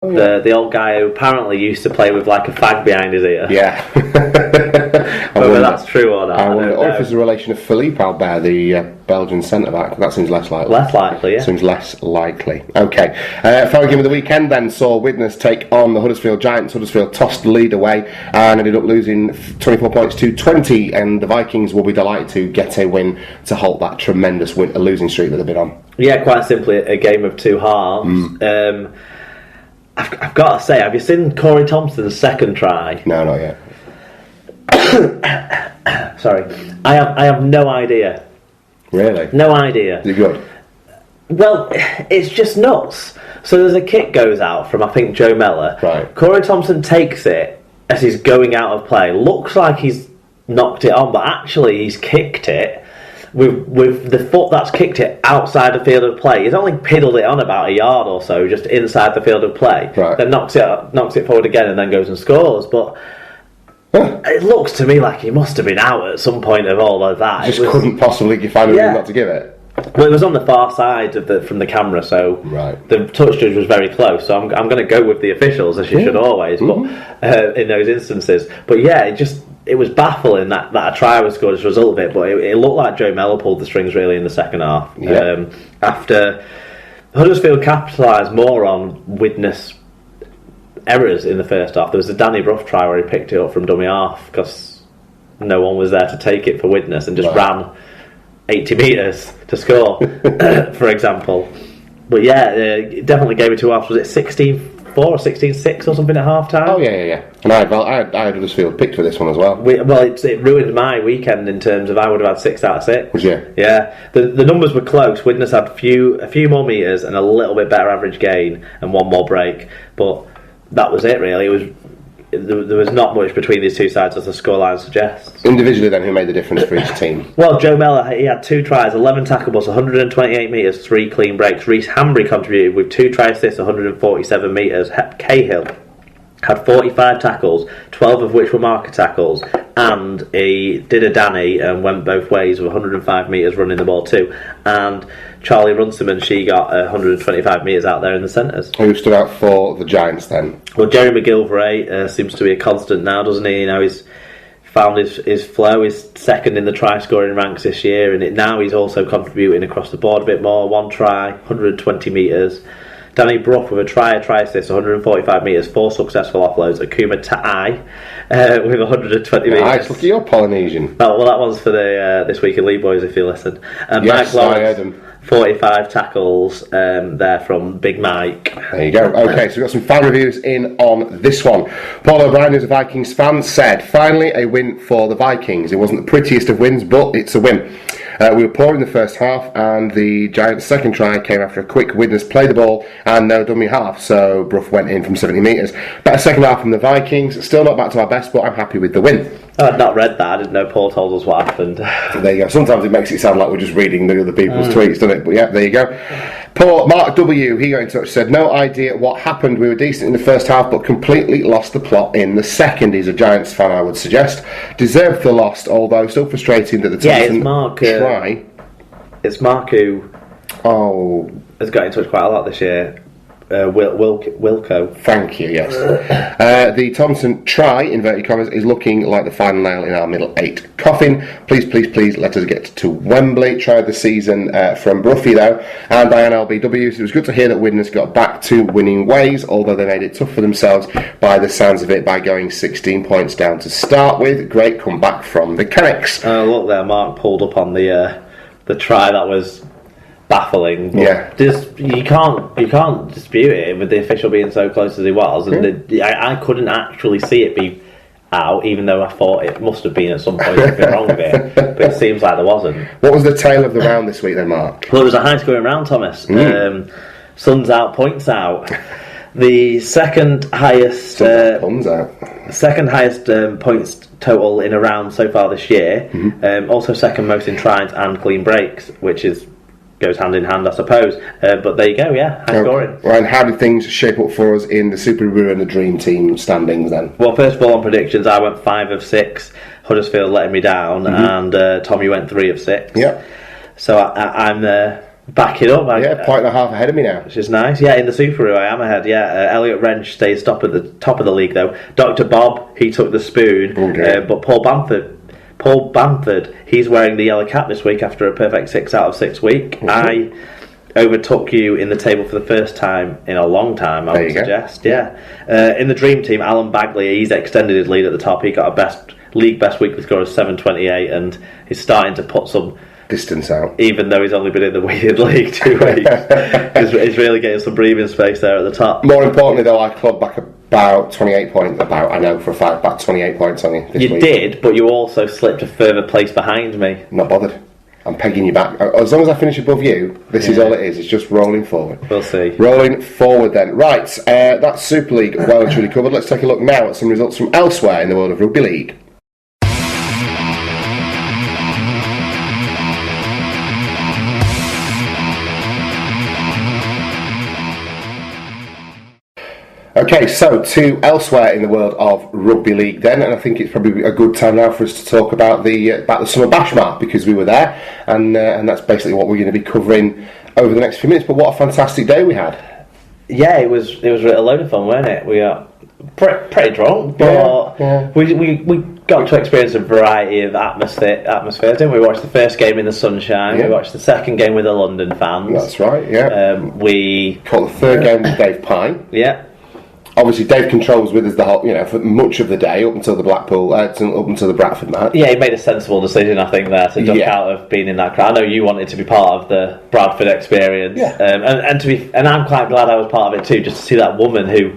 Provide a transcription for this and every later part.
The old guy who apparently used to play with like a fag behind his ear. Yeah. Whether that's true or not. Or if it's a relation of Philippe Albert, the Belgian centre-back. That seems less likely. Less likely, yeah. Seems less likely. Okay. Final game of the weekend then saw Widnes take on the Huddersfield Giants. Huddersfield tossed the lead away and ended up losing 24 points to 20, and the Vikings will be delighted to get a win to halt that tremendous losing streak that they've been on. Yeah, quite simply a game of two halves. I've got to say, have you seen Corey Thompson's second try? No, not yet. Sorry. I have no idea. Really? No idea. Is it good? Well, it's just nuts. So there's a kick goes out from, I think, Joe Mellor. Right. Corey Thompson takes it as he's going out of play. Looks like he's knocked it on, but actually he's kicked it with the foot that's kicked it outside the field of play. He's only piddled it on about a yard or so, just inside the field of play. Right. Then knocks it forward again and then goes and scores. But it looks to me like he must have been out at some point of all of that. Just couldn't possibly find a reason not to give it. Well, it was on the far side from the camera, so the touch judge was very close. So I'm going to go with the officials, as you should always, but in those instances. But yeah, it was baffling that a try was scored as a result of it. But it looked like Joe Mellor pulled the strings really in the second half. Yeah. After Huddersfield capitalised more on Widnes errors in the first half. There was a Danny Brough try where he picked it up from dummy half because no one was there to take it for Widnes and just ran 80 metres to score, for example. But yeah, it definitely gave it 2 halves. Was it 16-4 or 16-6 or something at half time? Oh, yeah. And I had Huddersfield picked for this one as well. It ruined my weekend in terms of I would have had 6 out of 6. Was you? Yeah. The numbers were close. Widnes had a few more metres and a little bit better average gain and one more break. But that was it, really. There was not much between these two sides, as the scoreline suggests. Individually, then, who made the difference for each team? Well, Joe Mellor, he had 2 tries, 11 tackles, 128 metres, 3 clean breaks. Reece Hambry contributed with 2 try assists, 147 metres. Cahill had 45 tackles, 12 of which were marker tackles, and he did a Danny and went both ways with 105 metres running the ball too. And Charlie Runciman, she got 125 metres out there in the centres. Who stood out for the Giants then? Well, Jerry McGilvray seems to be a constant now, doesn't he? You know, he's found his flow. He's second in the try scoring ranks this year, and now he's also contributing across the board a bit more. 1 try, 120 metres. Danny Brough with a try assist, 145 metres, 4 successful offloads. Akuma Ta'ai with 120 metres. Nice, look at your Polynesian. Well, that one's for the This Week in League Boys, if you listen. Yes, Mike Lawrence, I heard him. 45 tackles there from Big Mike. There you go. Okay, so we've got some fan reviews in on this one. Paul O'Brien, who's a Vikings fan, said, finally a win for the Vikings. It wasn't the prettiest of wins, but it's a win. We were poor in the first half, and the Giants' second try came after a quick Widnes play the ball and no dummy half, so Brough went in from 70 metres. Better second half from the Vikings. Still not back to our best, but I'm happy with the win. I'd not read that. I didn't know Paul told us what happened. There you go. Sometimes it makes it sound like we're just reading the other people's tweets, doesn't it? But yeah, there you go. Mark W, he got in touch, said, no idea what happened. We were decent in the first half, but completely lost the plot in the second. He's a Giants fan, I would suggest. Deserved the loss, although still frustrating that the Thompson try. It's Mark who has got in touch quite a lot this year. Wilco. Thank you, yes. The Thompson try, inverted commas, is looking like the final nail in our middle 8 coffin. Please let us get to Wembley. Tried the season from Bruffy, though. And Diane LBW, so it was good to hear that Widnes got back to winning ways, although they made it tough for themselves by the sounds of it by going 16 points down to start with. Great comeback from the Canucks. Look there, Mark pulled up on the try that was baffling. But you can't dispute it with the official being so close as he was, and I couldn't actually see it be out, even though I thought it must have been at some point something wrong with it. But it seems like there wasn't. What was the tale of the round this week then, Mark? Well, it was a high scoring round, Thomas. Suns out, points out. The second highest points total in a round so far this year. Also second most in tries and clean breaks, which goes hand in hand, I suppose. But there you go, high scoring. Right, and how did things shape up for us in the Super Rugby and the Dream Team standings then? Well, first of all, on predictions, I went 5 of 6. Huddersfield letting me down, and Tommy went 3 of 6. Yep. So I'm Back it up. Yeah, point and a half ahead of me now. Which is nice. Yeah, in the Subaru I am ahead. Yeah, Elliot Wrench stays top of the league though. Dr. Bob, he took the spoon. But Paul Bamford, he's wearing the yellow cap this week after a perfect 6 out of 6 week. Mm-hmm. I overtook you in the table for the first time in a long time, I would suggest. Yeah. In the Dream Team, Alan Bagley, he's extended his lead at the top. He got a league best weekly score of 728, and he's starting to put some distance out, even though he's only been in the Weird League 2 weeks. He's really getting some breathing space there at the top. More importantly though, I clawed back about 28 points, I know for a fact, about 28 points on you this week. You did, but you also slipped a further place behind me. Not bothered. I'm pegging you back. As long as I finish above you, this is all it is. It's just rolling forward. We'll see. Rolling forward then. Right, that's Super League well and truly covered. Let's take a look now at some results from elsewhere in the world of Rugby League. Okay, so to elsewhere in the world of Rugby League then, and I think it's probably a good time now for us to talk about the Summer Bash, Mark, because we were there, and that's basically what we're going to be covering over the next few minutes. But what a fantastic day we had! Yeah, it was a load of fun, weren't it? We are pretty drunk, but we got to experience a variety of atmospheres. Didn't we? Watched the first game in the sunshine. We watched the second game with the London fans. That's right. Yeah. We caught the third game with Dave Pine. Yeah. Obviously, Dave Control was with us the whole, for much of the day up until the Blackpool, up until the Bradford match. Yeah, he made a sensible decision, I think, there to duck out of being in that crowd. I know you wanted to be part of the Bradford experience, and I'm quite glad I was part of it too, just to see that woman who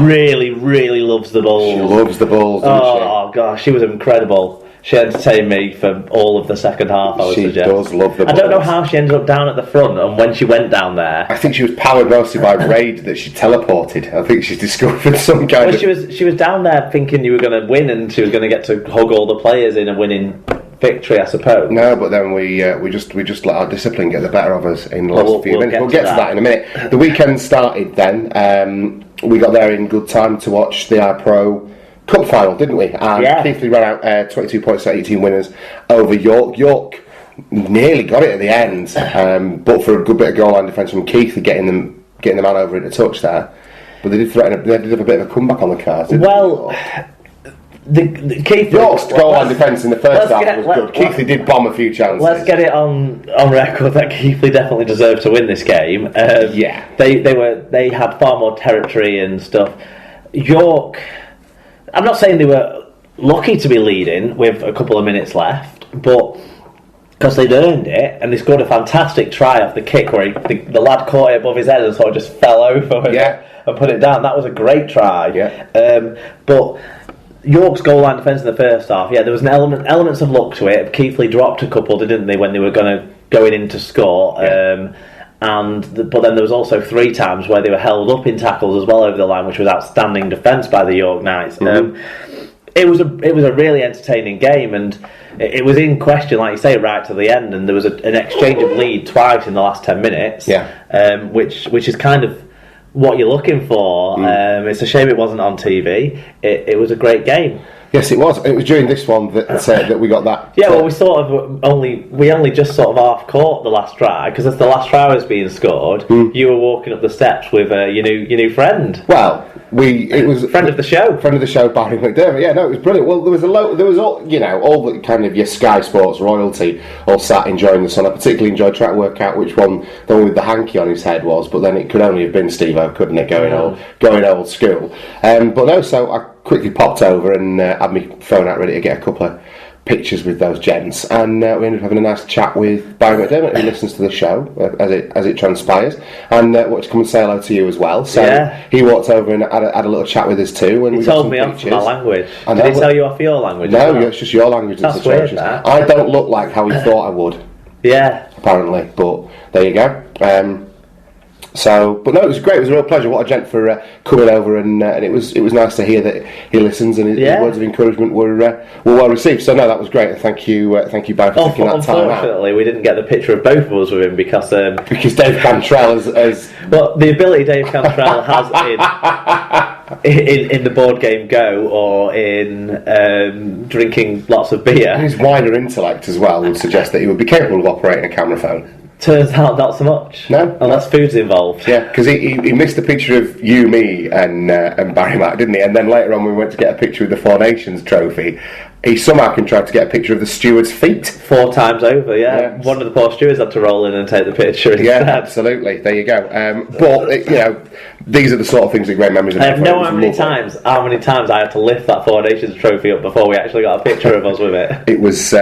really, really loves the Bulls. She loves the Bulls, doesn't she? Oh gosh, she was incredible. She entertained me for all of the second half, I would suggest. She does love the Bulls. I don't know how she ended up down at the front, and when she went down there... I think she was powered mostly by Raid that she teleported. I think she's discovered some kind of... She was down there thinking you were going to win, and she was going to get to hug all the players in a winning victory, I suppose. No, but then we just let our discipline get the better of us in the last few minutes. We'll get to that in a minute. The weekend started then. We got there in good time to watch the iPro Cup final, didn't we? And Keithley ran out 22 points to 18 winners over York. York nearly got it at the end, but for a good bit of goal line defence from Keithley getting the man over into touch there. But they did have a bit of a comeback on the cards. The Keithley York's goal line defence in the first half was good. Keithley did bomb a few chances. Let's get it on record that Keithley definitely deserved to win this game. They had far more territory and stuff. York, I'm not saying they were lucky to be leading with a couple of minutes left, but because they'd earned it, and they scored a fantastic try off the kick where the lad caught it above his head and sort of just fell over and put it down. That was a great try. But York's goal line defence in the first half, there was elements of luck to it. Keithley dropped a couple, didn't they, when they were going in to score? But then there was also 3 times where they were held up in tackles as well over the line, which was outstanding defence by the York Knights. It was a really entertaining game, and it was in question, like you say, right to the end. And there was an exchange of lead twice in the last 10 minutes, which is kind of what you're looking for. It's a shame it wasn't on TV. It was a great game. Yes, it was. It was during this one that we got that. Yeah, well, we only just sort of half caught the last try, because as the last try was being scored, you were walking up the steps with your new friend. Well, it was friend of the show, Barry McDermott. Yeah, no, it was brilliant. Well, there was all the kind of your Sky Sports royalty all sat enjoying the sun. I particularly enjoyed trying to work out which one the one with the hanky on his head was, but then it could only have been Steve-O, couldn't it? Going old school. But no, so I quickly popped over and had my phone out ready to get a couple of pictures with those gents, and we ended up having a nice chat with Barry McDermott, who listens to the show as it transpires, and wanted to come and say hello to you as well. So he walked over and had a little chat with us too. And he told me off for my language. Did he tell you off for your language? No, it's just your language. That's weird, that. I don't look like how he thought I would. Yeah, apparently, but there you go. But no, it was great. It was a real pleasure. What a gent for coming over, and it was nice to hear that he listens, and his words of encouragement were well received. So no, that was great. Thank you, Barry, for taking that time out. Unfortunately, we didn't get the picture of both of us with him because Dave Cantrell has well, the ability Dave Cantrell has in the board game Go, or in drinking lots of beer. His wider intellect as well would suggest that he would be capable of operating a camera phone. Turns out not so much. No, unless food's involved. Yeah, because he missed a picture of you, me, and Barry Mack, didn't he? And then later on, we went to get a picture of the Four Nations trophy. He somehow contrived to get a picture of the steward's feet 4 times over. Yeah, one of the poor stewards had to roll in and take the picture instead. Yeah, absolutely. There you go. But these are the sort of things that great memories. I have no idea how many times I had to lift that Four Nations trophy up before we actually got a picture of us with it. It was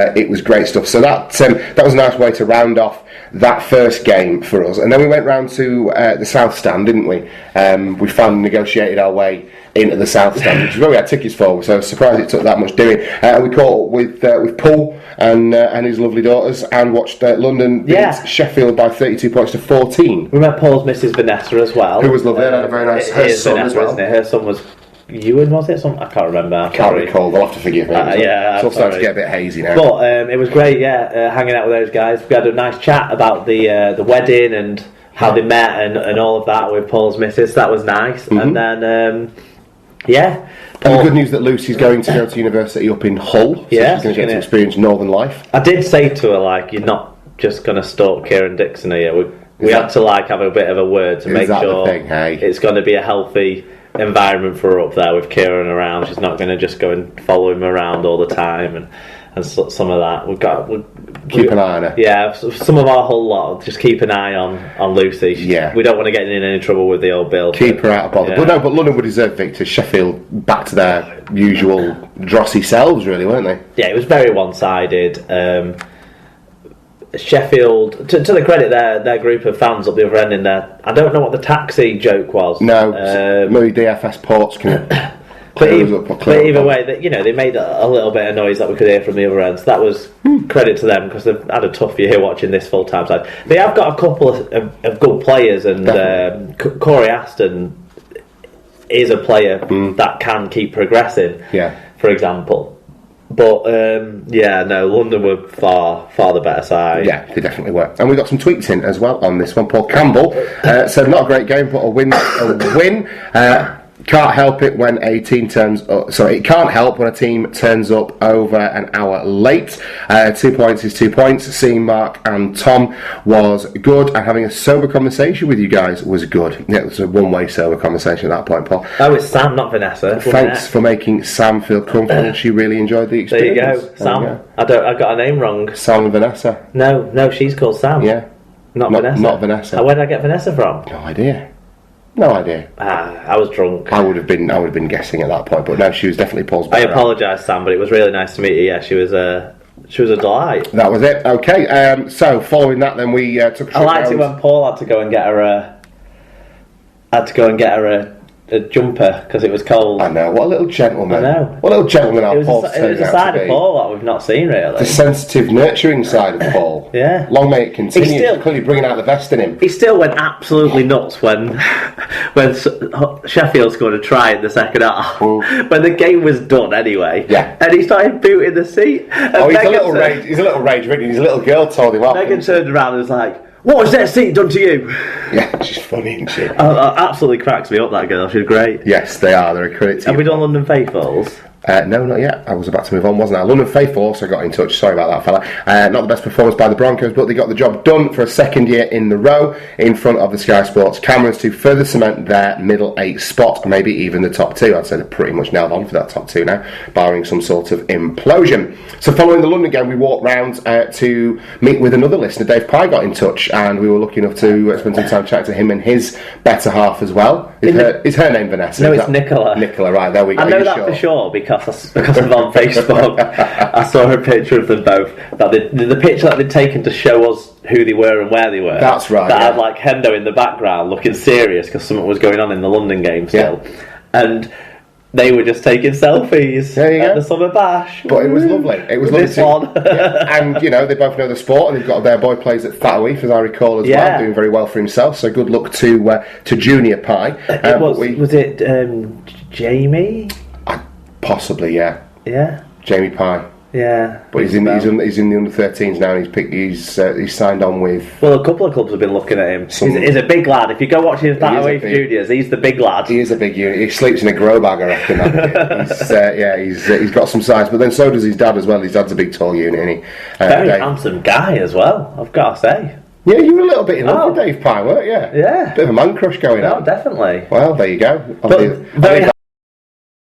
great stuff. So that was a nice way to round off that first game for us, and then we went round to the South Stand, didn't we? We finally negotiated our way into the South Stand, which is where we had tickets for, so I was surprised it took that much doing. We caught up with Paul and his lovely daughters and watched London beat Sheffield by 32 points to 14. We met Paul's Missus Vanessa as well, who was lovely and had a very nice her son Vanessa, as well. Isn't it? Her son was Ewan, was it? I can't remember. I can't recall. They'll have to forgive me. It's all starting to get a bit hazy now. But it was great, hanging out with those guys. We had a nice chat about the wedding and how they met and all of that with Paul's missus. That was nice. And then, and the good news that Lucy's going to go to university up in Hull. So she's going to get to experience Northern life. I did say to her, you're not just going to stalk Kieran Dixon here. We had to have a bit of a word to make sure it's going to be a healthy environment for her up there with Kieran around. She's not going to just go and follow him around all the time and some of that. Keep an eye on her. Yeah, some of our whole lot. Just keep an eye on Lucy. We don't want to get in any trouble with the old Bill. Keep her out of bother. Yeah. But London would deserve victory. Sheffield back to their usual drossy selves, really, weren't they? Yeah, it was very one-sided. Sheffield, to the credit, their group of fans up the other end in there. I don't know what the taxi joke was. No, maybe DFS Ports can. But either way, they made a little bit of noise that we could hear from the other end. So that was credit to them because they've had a tough year watching this full-time side. They have got a couple of good players, and Corey Aston is a player that can keep progressing. For example. But London were far the better side. Yeah, they definitely were. And we got some tweets in as well on this one. Paul Campbell said, not a great game, but a win. Can't help it when a team turns up. So it can't help when a team turns up over an hour late. 2 points is 2 points. Seeing Mark and Tom was good, and having a sober conversation with you guys was good. Yeah, it was a one-way sober conversation at that point, Paul. Oh, it's Sam, not Vanessa. Thanks for making Sam feel comfortable. She really enjoyed the experience. There you go, Sam. I got her name wrong. Sam and Vanessa. No, she's called Sam. Yeah, not Vanessa. Not Vanessa. Where did I get Vanessa from? No idea. I was drunk. I would have been guessing at that point, but no, she was definitely Paul's better. I apologise, Sam, but it was really nice to meet you. Yeah, she was a delight. That was it. Okay, so following that, then we took a trip. I liked it when Paul had to go and get her a jumper because it was cold. I know. What a little gentleman. I know. What a little gentleman our Paul turned out to be. It was a side of Paul that we've not seen, really. The sensitive, nurturing side of Paul. Yeah. Long may it continue. He's clearly bringing out the best in him. He still went absolutely nuts when Sheffield scored a try in the second half. When the game was done anyway. Yeah. And he started booting the seat. He's a little rage ridden. His little girl told him off. Megan turned around and was like, "What has that seat done to you?" Yeah, she's funny, isn't she? Absolutely cracks me up, that girl. She's great. Yes, they are. They're a credit to you. Have we done London Faithfuls? No, not yet. I was about to move on, wasn't I? London Faithful also got in touch. Sorry about that, fella. Not the best performance by the Broncos, but they got the job done for a second year in the row in front of the Sky Sports cameras to further cement their middle 8 spot, maybe even the top 2. I'd say they're pretty much nailed on for that top 2 now, barring some sort of implosion. So following the London game, we walked round to meet with another listener. Dave Pye got in touch, and we were lucky enough to spend some time chatting to him and his better half as well. Is her name Vanessa? No, it's Nicola. Nicola, right, there we go. I know that for sure because of on Facebook. I saw a picture of them both. That the picture that they'd taken to show us who they were and where they were. That's right. That had Hendo in the background looking serious because something was going on in the London game still. Yeah. And they were just taking selfies at the Summer Bash. But it was lovely. It was lovely. And, they both know the sport, and they've got their boy plays at Thataway, as I recall, as well, doing very well for himself. So good luck to Junior Pie. Was it Jamie? Possibly, yeah. Yeah. Jamie Pye. Yeah. But he's in the under-13s now, and he's signed on with. Well, a couple of clubs have been looking at him. He's a big lad. If you go watching that away for juniors, he's the big lad. He is a big unit. He sleeps in a grow bag, I reckon. He's got some size, but then so does his dad as well. His dad's a big, tall unit, isn't he? Very handsome guy as well, I've got to say. Yeah, you were a little bit in love with Dave Pye, weren't you? Yeah. Bit of a man crush going on. No, definitely. Well, there you go. But very